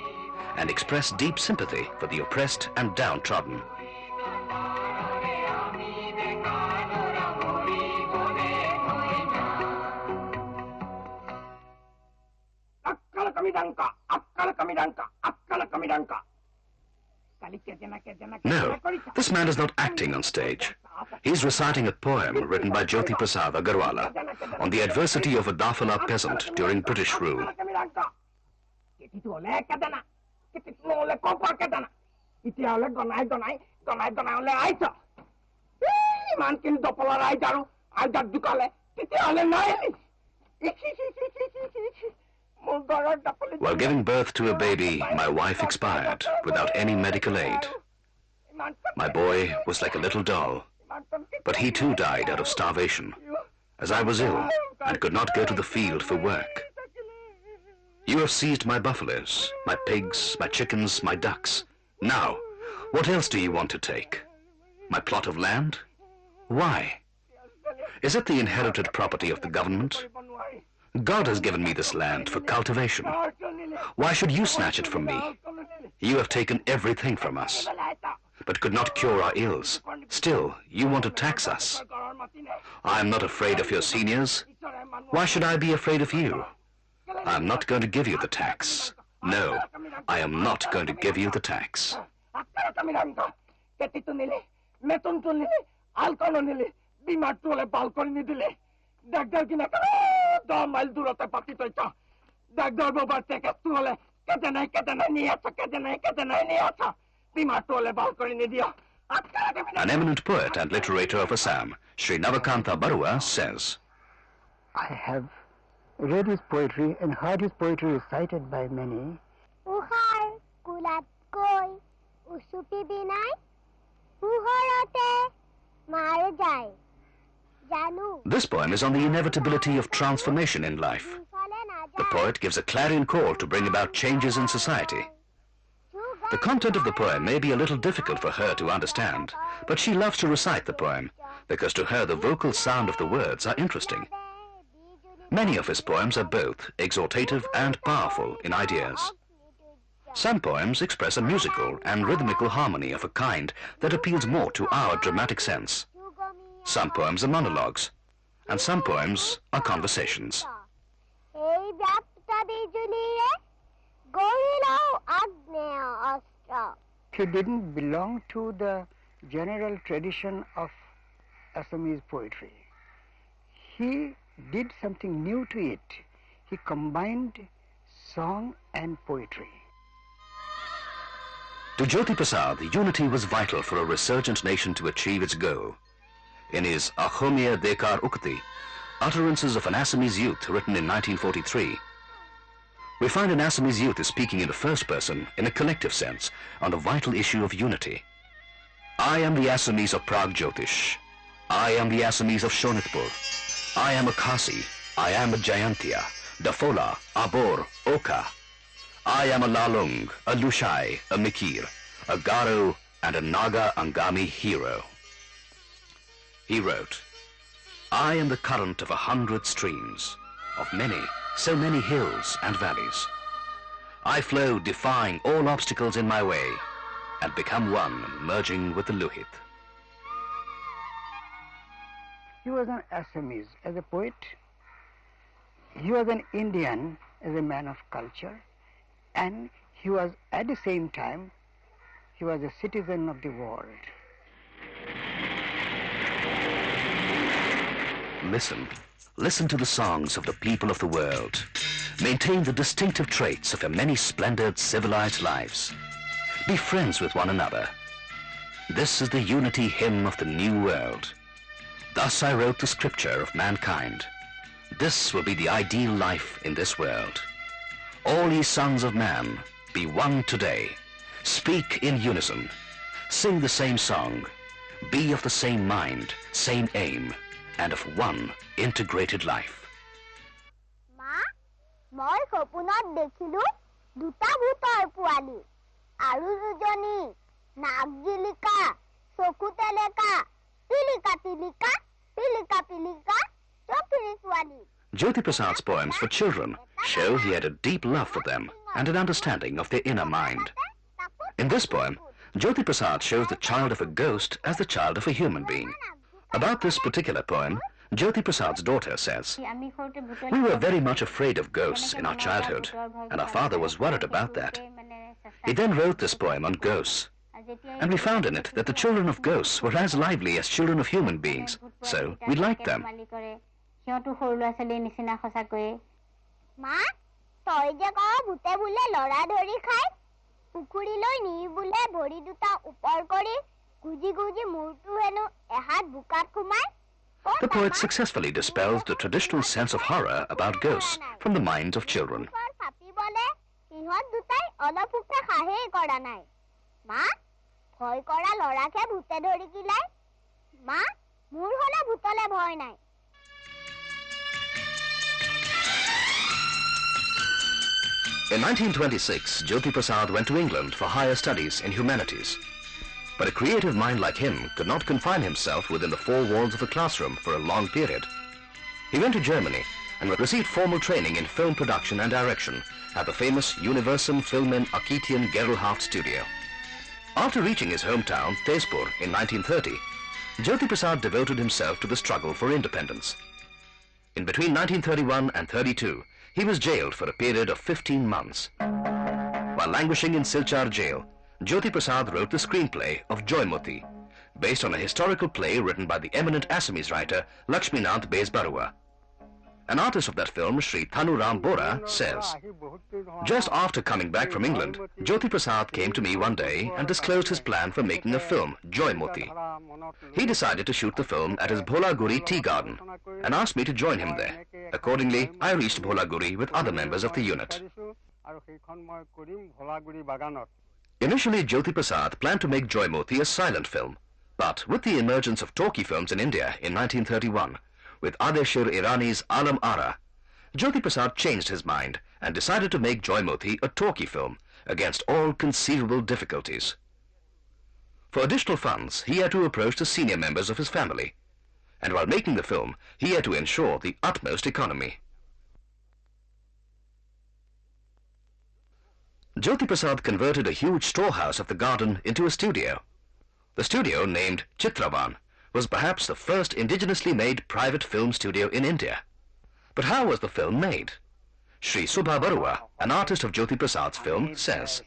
and expressed deep sympathy for the oppressed and downtrodden. No, this man is not acting on stage. He's reciting a poem written by Jyotiprasad Agarwala on the adversity of a Dafala peasant during British rule. While giving birth to a baby, my wife expired without any medical aid. My boy was like a little doll, but he too died out of starvation, as I was ill and could not go to the field for work. You have seized my buffaloes, my pigs, my chickens, my ducks. Now, what else do you want to take? My plot of land? Why? Is it the inherited property of the government? God has given me this land for cultivation. Why should you snatch it from me? You have taken everything from us, but could not cure our ills. Still, you want to tax us. I am not afraid of your seniors. Why should I be afraid of you? I am not going to give you the tax. No, I am not going to give you the tax. An eminent poet and literator of Assam, Sri Navakanta Barua, says, I have read his poetry and heard his poetry recited by many. Uhar kulat koi usupi binai uhorote mar jai janu. This poem is on the inevitability of transformation in life. The poet gives a clarion call to bring about changes in society. The content of the poem may be a little difficult for her to understand, but she loves to recite the poem because to her the vocal sound of the words are interesting. Many of his poems are both exhortative and powerful in ideas. Some poems express a musical and rhythmical harmony of a kind that appeals more to our dramatic sense. Some poems are monologues, and some poems are conversations. He didn't belong to the general tradition of Assamese poetry. He did something new to it. He combined song and poetry. To Jyotiprasad, unity was vital for a resurgent nation to achieve its goal. In his Ahomia Dekar Ukti, Utterances of an Assamese Youth, written in 1943, we find an Assamese youth is speaking in the first person, in a collective sense, on the vital issue of unity. I am the Assamese of Prague Jyotish. I am the Assamese of Shonitpur. I am a Khasi. I am a Jayantia, Dafola, Abor, Oka. I am a Lalung, a Lushai, a Mikir, a Garo, and a Naga Angami hero. He wrote, I am the current of 100 streams, of many, so many hills and valleys. I flow defying all obstacles in my way, and become one merging with the Luhit. He was an Assamese as a poet. He was an Indian as a man of culture. And he was, at the same time, he was a citizen of the world. Listen to the songs of the people of the world. Maintain the distinctive traits of your many splendored civilized lives. Be friends with one another. This is the unity hymn of the new world. Thus I wrote the scripture of mankind. This will be the ideal life in this world. All ye sons of man, be one today. Speak in unison. Sing the same song. Be of the same mind, same aim, and of one integrated life. Ma, মই সপোনত দেখিলো দুটা ভূতৰ পোৱালি আৰু দুজনী নাক জিলিকা চকু তেলেকা পিলিকা পিলিকা পিলিকা পিলিকা চপিৰি ছোৱালী. Jyotiprasad's poems for children show he had a deep love for them and an understanding of their inner mind. In this poem, Jyotiprasad shows the child of a ghost as the child of a human being. About this particular poem, Jyotiprasad's daughter says, "We were very much afraid of ghosts in our childhood, and our father was worried about that. He then wrote this poem on ghosts, and we found in it that the children of ghosts were as lively as children of human beings, so we liked them." মা তই যে কওঁ ভূতে বোলে লৰা ধৰি খায় পুখুৰীলৈ নি বোলে ভৰি দুটা ওপৰ কৰি গুজি গুজি মূৰটো হেনো এহাত বোকাত সোমাই. The poet successfully dispels the traditional sense of horror about ghosts from the minds of children. চাপি বলে ইহঁত দুটাই অলপ উঠা সাহেই কৰা নাই. মা ভয় কৰা লৰাকে ভূতে ধৰি কিলাই. মা মোৰ হলে ভূতলে ভয় নাই. In 1926, Jyotiprasad went to England for higher studies in humanities. But a creative mind like him could not confine himself within the four walls of the classroom for a long period. He went to Germany and received formal training in film production and direction at the famous Universum Filmen Akitian Gerlhaft studio. After reaching his hometown, Tezpur, in 1930, Jyotiprasad devoted himself to the struggle for independence. In between 1931 and 32, he was jailed for a period of 15 months. While languishing in Silchar jail, Jyotiprasad wrote the screenplay of Joymoti, based on a historical play written by the eminent Assamese writer Lakshminath Bezbarua. An artist of that film, Sri Thanu Ram Bora, says, "Just after coming back from England, Jyotiprasad came to me one day and disclosed his plan for making a film, Joymoti. He decided to shoot the film at his Bholaguri tea garden and asked me to join him there. Accordingly, I reached Bholaguri with other members of the unit." Initially, Jyotiprasad planned to make Joymoti a silent film, but with the emergence of talkie films in India in 1931, with Adeshur Irani's Alam Ara, Jyotiprasad changed his mind and decided to make Joymoti a talkie film against all conceivable difficulties. For additional funds, he had to approach the senior members of his family, and while making the film, he had to ensure the utmost economy. Jyotiprasad converted a huge storehouse of the garden into a studio. The studio, named Chitravan, was perhaps the first indigenously made private film studio in India. But how was the film made? Sri Subha Barua, an artist of Jyotiprasad's film, says,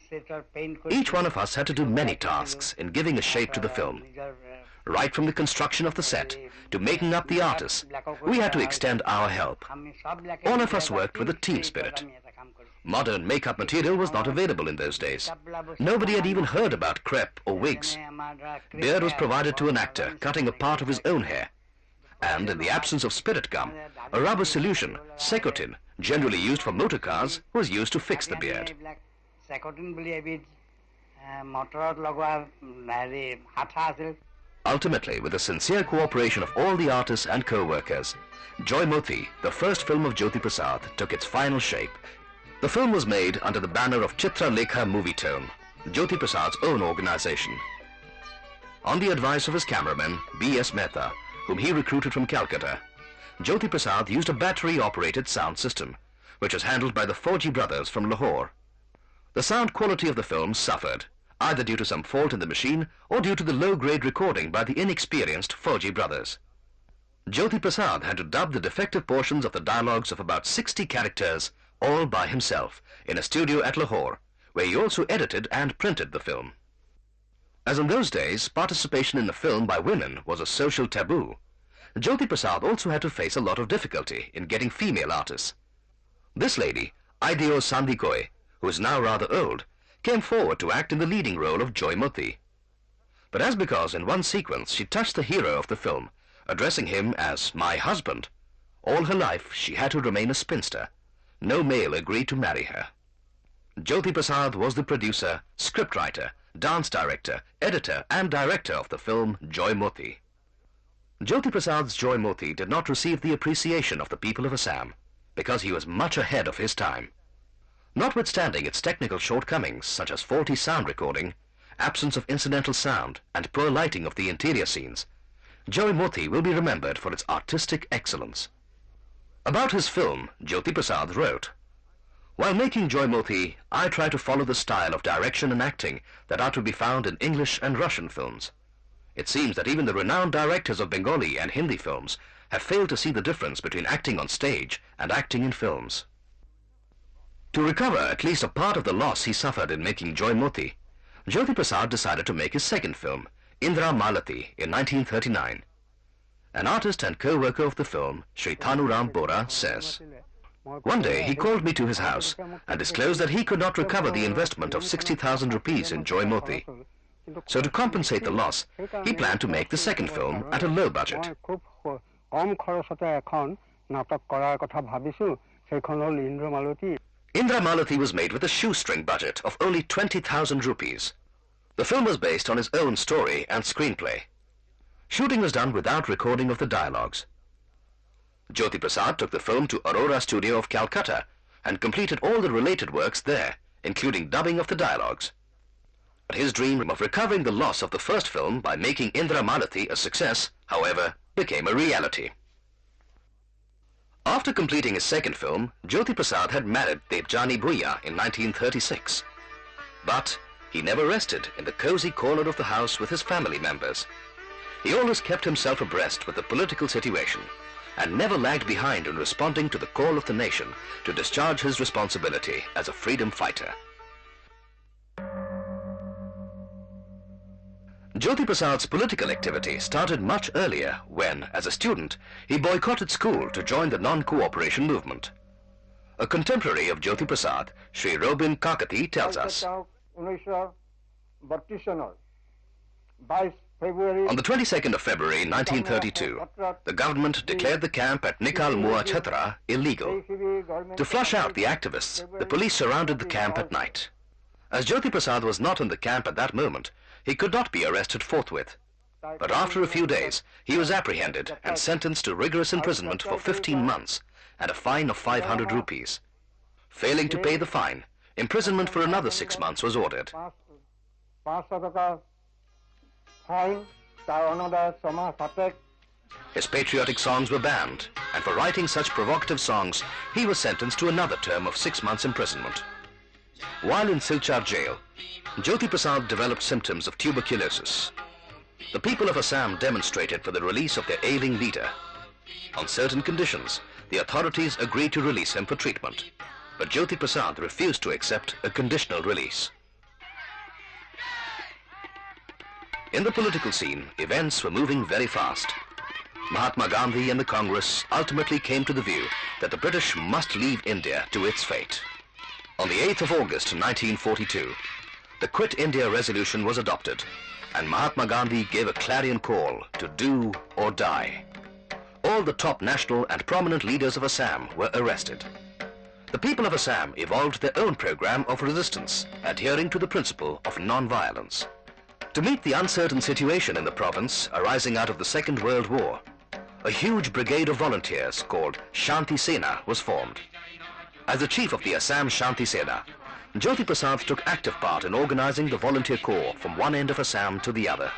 "Each one of us had to do many tasks in giving a shape to the film. Right from the construction of the set to making up the artists, we had to extend our help. All of us worked with a team spirit. Modern makeup material was not available in those days. Nobody had even heard about crepe or wigs. Beard was provided to an actor, cutting a part of his own hair. And in the absence of spirit gum, a rubber solution, Secotin, generally used for motor cars, was used to fix the beard." Ultimately, with the sincere cooperation of all the artists and co-workers, Joymoti, the first film of Jyotiprasad, took its final shape. The film was made under the banner of Chitra Lekha Movie Tone, Jyotiprasad's own organization. On the advice of his cameraman, B.S. Mehta, whom he recruited from Calcutta, Jyotiprasad used a battery-operated sound system, which was handled by the Fauji brothers from Lahore. The sound quality of the film suffered, either due to some fault in the machine or due to the low-grade recording by the inexperienced Fauji brothers. Jyotiprasad had to dub the defective portions of the dialogues of about 60 characters all by himself in a studio at Lahore, where he also edited and printed the film. As in those days, participation in a film by women was a social taboo, Jyotiprasad also had to face a lot of difficulty in getting female artists. This lady, Ideo Sandikoi, who is now rather old, came forward to act in the leading role of Joymoti. But as because in one sequence she touched the hero of the film, addressing him as my husband, all her life she had to remain a spinster. No male agreed to marry her. Jyotiprasad was the producer, scriptwriter, dance director, editor and director of the film Joymoti. Jyotiprasad's Joymoti did not receive the appreciation of the people of Assam because he was much ahead of his time. Notwithstanding its technical shortcomings such as faulty sound recording, absence of incidental sound and poor lighting of the interior scenes, Joymoti will be remembered for its artistic excellence. About his film, Jyotiprasad wrote, "While making Joymoti, I try to follow the style of direction and acting that are to be found in English and Russian films. It seems that even the renowned directors of Bengali and Hindi films have failed to see the difference between acting on stage and acting in films." To recover at least a part of the loss he suffered in making Joymoti, Jyotiprasad decided to make his second film, Indra Malati, in 1939. An artist and co-worker of the film, Sri Thanuram Bora, says, "One day he called me to his house and disclosed that he could not recover the investment of 60,000 rupees in Joymoti. So to compensate the loss, he planned to make the second film at a low budget. Indra Malati was made with a shoestring budget of only 20,000 rupees. The film was based on his own story and screenplay. Shooting was done without recording of the dialogues. Jyotiprasad took the film to Aurora Studio of Calcutta and completed all the related works there, including dubbing of the dialogues. But his dream of recovering the loss of the first film by making Indra Malati a success, however, became a reality. After completing his second film, Jyotiprasad had married Debjani Bhuiya in 1936. But he never rested in the cozy corner of the house with his family members. He always kept himself abreast with the political situation and never lagged behind in responding to the call of the nation to discharge his responsibility as a freedom fighter. Jyotiprasad's political activity started much earlier when, as a student, he boycotted school to join the non-cooperation movement. A contemporary of Jyotiprasad, Sri Robin Kakati, tells us, "On the 22nd of February 1932, the government declared the camp at Nikal Mua Chhatra illegal. To flush out the activists, the police surrounded the camp at night. As Jyotiprasad was not in the camp at that moment, he could not be arrested forthwith. But after a few days, he was apprehended and sentenced to rigorous imprisonment for 15 months and a fine of 500 rupees. Failing to pay the fine, imprisonment for another 6 months was ordered. His patriotic songs were banned, and for writing such provocative songs, he was sentenced to another term of 6 months imprisonment. While in Silchar jail, Jyotiprasad developed symptoms of tuberculosis. The people of Assam demonstrated for the release of their ailing leader. On certain conditions, the authorities agreed to release him for treatment, but Jyotiprasad refused to accept a conditional release. In the political scene, events were moving very fast. Mahatma Gandhi and the Congress ultimately came to the view that the British must leave India to its fate. On the 8th of August 1942, the Quit India resolution was adopted, and Mahatma Gandhi gave a clarion call to do or die. All the top national and prominent leaders of Assam were arrested. The people of Assam evolved their own program of resistance, adhering to the principle of non-violence. To meet the uncertain situation in the province arising out of the Second World War, a huge brigade of volunteers called Shanti Sena was formed. As the chief of the Assam Shanti Sena, Jyotiprasad took active part in organizing the volunteer corps from one end of Assam to the other.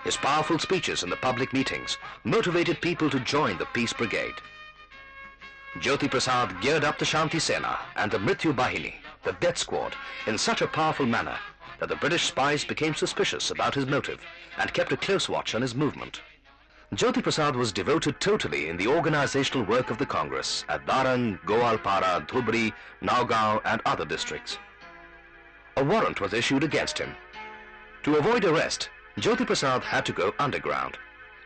His powerful speeches in the public meetings motivated people to join the Peace Brigade. Jyotiprasad geared up the Shanti Sena and the Mrityu Bahini, the death squad, in such a powerful manner that the British spies became suspicious about his motive and kept a close watch on his movement. Jyotiprasad was devoted totally in the organizational work of the Congress at Darang, Goalpara, Dhubri, Nagaon and other districts. A warrant was issued against him. To avoid arrest, Jyotiprasad had to go underground,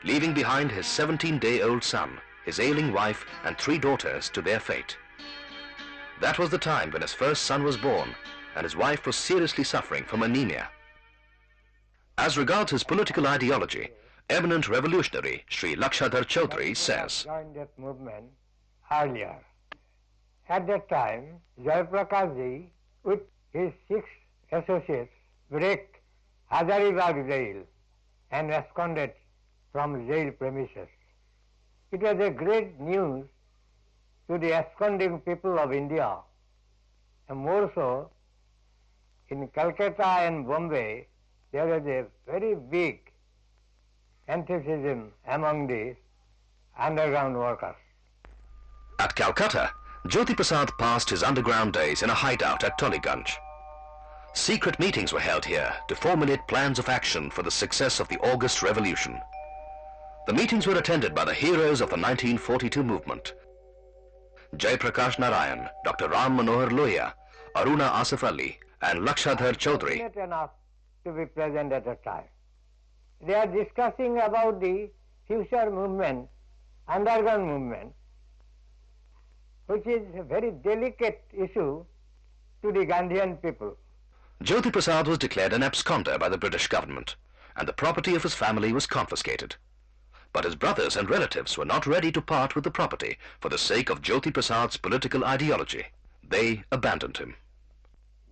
leaving behind his 17-day-old son, his ailing wife and 3 daughters to their fate. That was the time when his first son was born and his wife was seriously suffering from anemia. As regards his political ideology, eminent revolutionary Sri Lakshadhar Chaudhary says, joined that movement earlier. At that time, Jyotiprasad ji, with his 6 associates, break Hazaribagh jail and absconded from jail premises. It was a great news to the absconding people of India, and more so in Calcutta and Bombay, there was a very big enthusiasm among the underground workers. At Calcutta, Jyotiprasad passed his underground days in a hideout at Toliganj. Secret meetings were held here to formulate plans of action for the success of the August Revolution. The meetings were attended by the heroes of the 1942 movement: Jaiprakash Narayan, Dr. Ram Manohar Lohia, Aruna Asif Ali, and Lakshadhar Chaudhary. Not enough to be present at the time. They are discussing about the future movement, underground movement, which is a very delicate issue to the Gandhian people. Jyotiprasad was declared an absconder by the British government, and the property of his family was confiscated. But his brothers and relatives were not ready to part with the property for the sake of Jyotiprasad's political ideology. They abandoned him.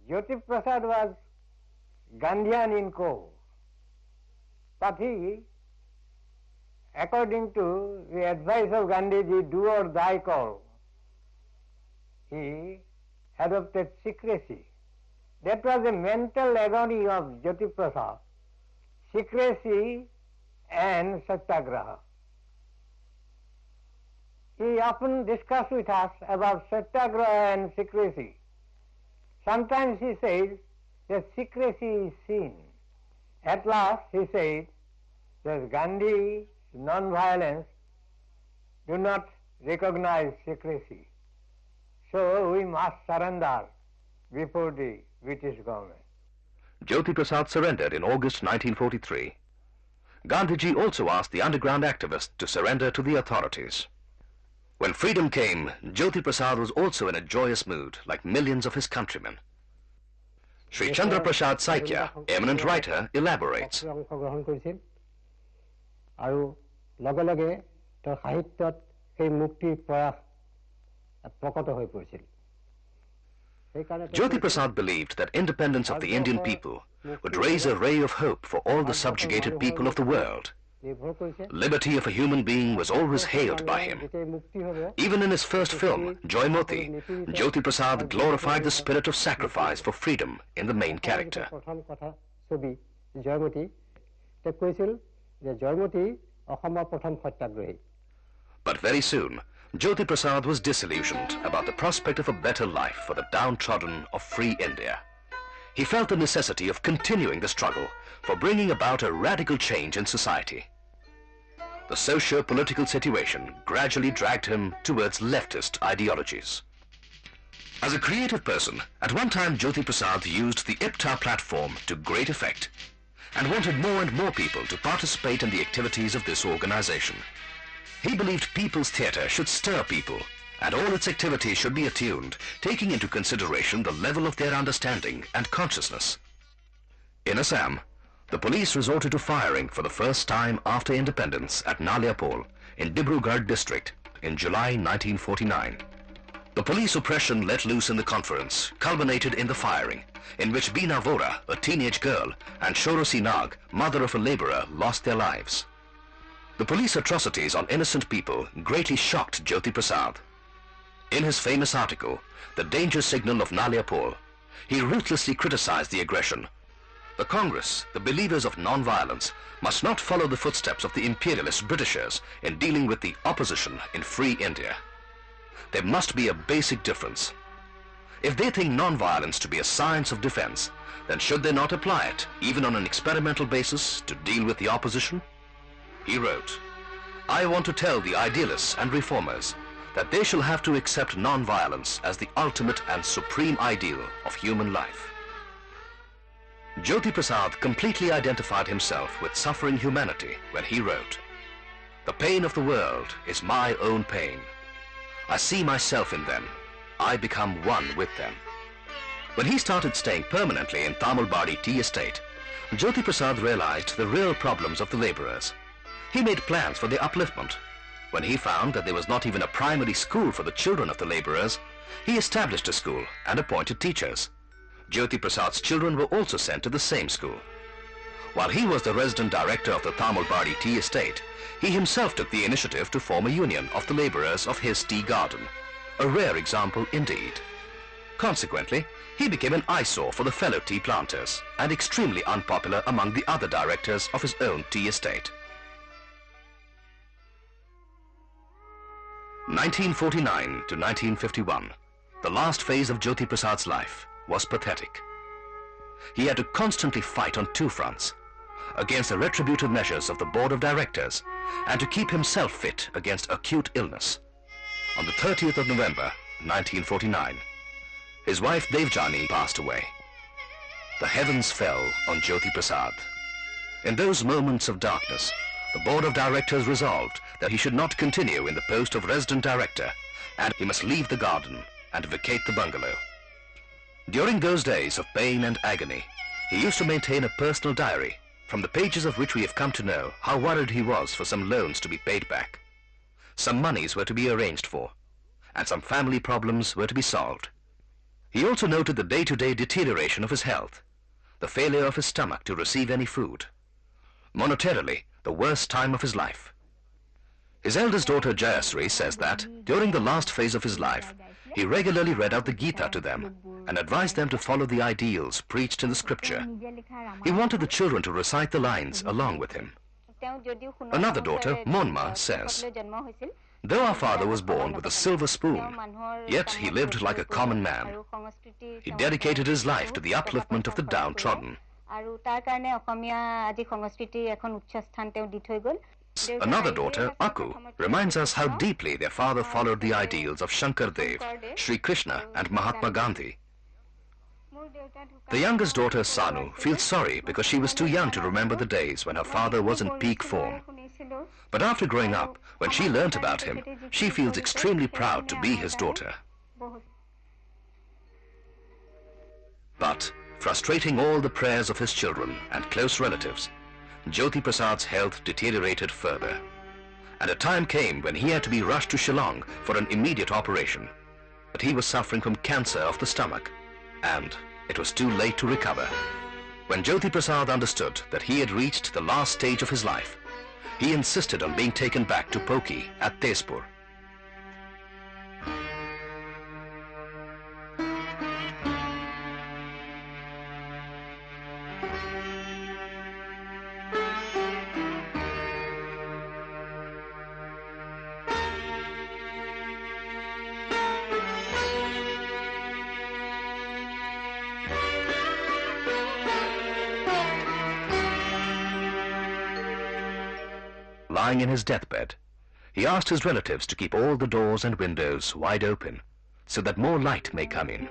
Jyotiprasad was Gandhian in core, but he, according to the advice of Gandhiji, do or die call, he adopted secrecy. That was a mental agony of Jyotiprasad, secrecy and satyagraha. He often discussed with us about satyagraha and secrecy. Sometimes he says that secrecy is sin. At last he said that Gandhi, non-violence, do not recognize secrecy. So we must surrender before the British government. Jyotiprasad surrendered in August 1943. Gandhiji also asked the underground activists to surrender to the authorities. When freedom came, Jyotiprasad was also in a joyous mood, like millions of his countrymen. Sri Chandraprasad Saikya, eminent writer, elaborates. Jyotiprasad believed that independence of the Indian people would raise a ray of hope for all the subjugated people of the world. Liberty of a human being was always hailed by him. Even in his first film, Joymoti, Jyotiprasad glorified the spirit of sacrifice for freedom in the main character. But very soon, Jyotiprasad was disillusioned about the prospect of a better life for the downtrodden of free India. He felt the necessity of continuing the struggle for bringing about a radical change in society. The socio-political situation gradually dragged him towards leftist ideologies. As a creative person, at one time Jyotiprasad used the IPTA platform to great effect and wanted more and more people to participate in the activities of this organization. He believed People's Theatre should stir people, and all its activities should be attuned, taking into consideration the level of their understanding and consciousness. In Assam, the police resorted to firing for the first time after independence at Naliapol in Dibrugarh district in July 1949. The police oppression let loose in the conference culminated in the firing, in which Beena Vora, a teenage girl, and Shorosi Nag, mother of a laborer, lost their lives. The police atrocities on innocent people greatly shocked Jyotiprasad. In his famous article, The Danger Signal of Naliapol, he ruthlessly criticized the aggression. The Congress, the believers of non-violence, must not follow the footsteps of the imperialist Britishers in dealing with the opposition in free India. There must be a basic difference. If they think non-violence to be a science of defense, then should they not apply it, even on an experimental basis, to deal with the opposition? He wrote, I want to tell the idealists and reformers that they shall have to accept non-violence as the ultimate and supreme ideal of human life. Jyotiprasad completely identified himself with suffering humanity when he wrote, "The pain of the world is my own pain. I see myself in them. I become one with them." When he started staying permanently in Tamilbadi tea estate, Jyotiprasad realized the real problems of the laborers. He made plans for their upliftment. When he found that there was not even a primary school for the children of the laborers, he established a school and appointed teachers. Jyotiprasad's children were also sent to the same school. While he was the resident director of the Tamilbadi tea estate, he himself took the initiative to form a union of the laborers of his tea garden, a rare example indeed. Consequently, he became an eyesore for the fellow tea planters and extremely unpopular among the other directors of his own tea estate. 1949 to 1951, the last phase of Jyotiprasad's life, was pathetic. He had to constantly fight on two fronts, against the retributive measures of the board of directors and to keep himself fit against acute illness. On the 30th of November, 1949, his wife Devjani passed away. The heavens fell on Jyotiprasad. In those moments of darkness, the board of directors resolved that he should not continue in the post of resident director and he must leave the garden and vacate the bungalow. During those days of pain and agony, he used to maintain a personal diary, from the pages of which we have come to know how worried he was for some loans to be paid back. Some monies were to be arranged for, and some family problems were to be solved. He also noted the day-to-day deterioration of his health, the failure of his stomach to receive any food. Monetarily, the worst time of his life. His eldest daughter Jayasri says that, during the last phase of his life, he regularly read out the Gita to them and advised them to follow the ideals preached in the scripture. He wanted the children to recite the lines along with him. Another daughter, Monma, says, "Though our father was born with a silver spoon, yet he lived like a common man. He dedicated his life to the upliftment of the downtrodden." Another daughter, Aku, reminds us how deeply their father followed the ideals of Shankar Dev, Sri Krishna and Mahatma Gandhi. The youngest daughter, Sanu, feels sorry because she was too young to remember the days when her father was in peak form. But after growing up, when she learnt about him, she feels extremely proud to be his daughter. But, frustrating all the prayers of his children and close relatives, Jyotiprasad's health deteriorated further, and a time came when he had to be rushed to Shillong for an immediate operation. But he was suffering from cancer of the stomach, and it was too late to recover. When Jyotiprasad understood that he had reached the last stage of his life, he insisted on being taken back to Poki at Tezpur. Lying in his deathbed, he asked his relatives to keep all the doors and windows wide open so that more light may come in.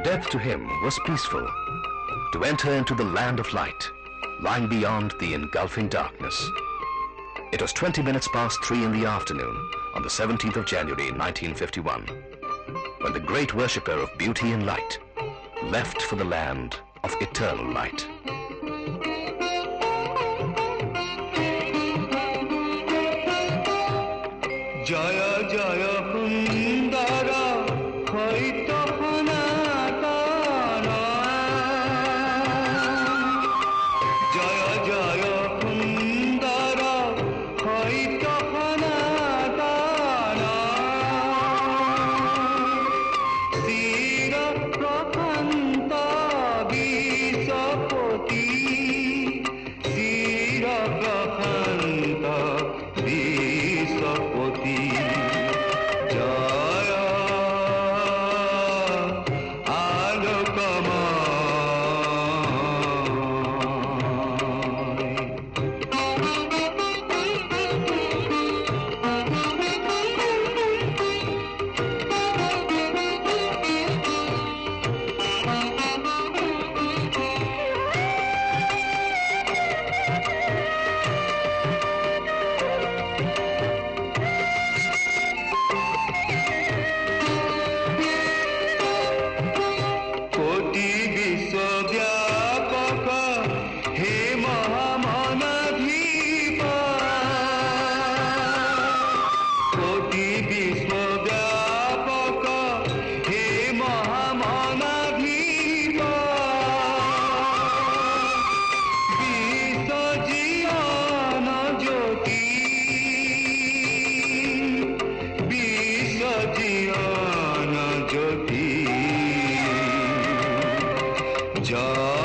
Death to him was peaceful, to enter into the land of light, lying beyond the engulfing darkness. It was 20 minutes past 3 in the afternoon on the 17th of January 1951, when the great worshipper of beauty and light left for the land of eternal light. Jaya Jaya Hundara Hoito Hanatana Jaya Jaya Hundara Hoito Hanatana Sira Prakanta Visapoti Sira Prakanta Visapoti Jaya कोटि विश्वव्यापक हे महामनाधीप कोटि विश्वव्यापक हे महामनाधीप विश्वजीवन ज्योति विश्वजीवन ज्योति Jaya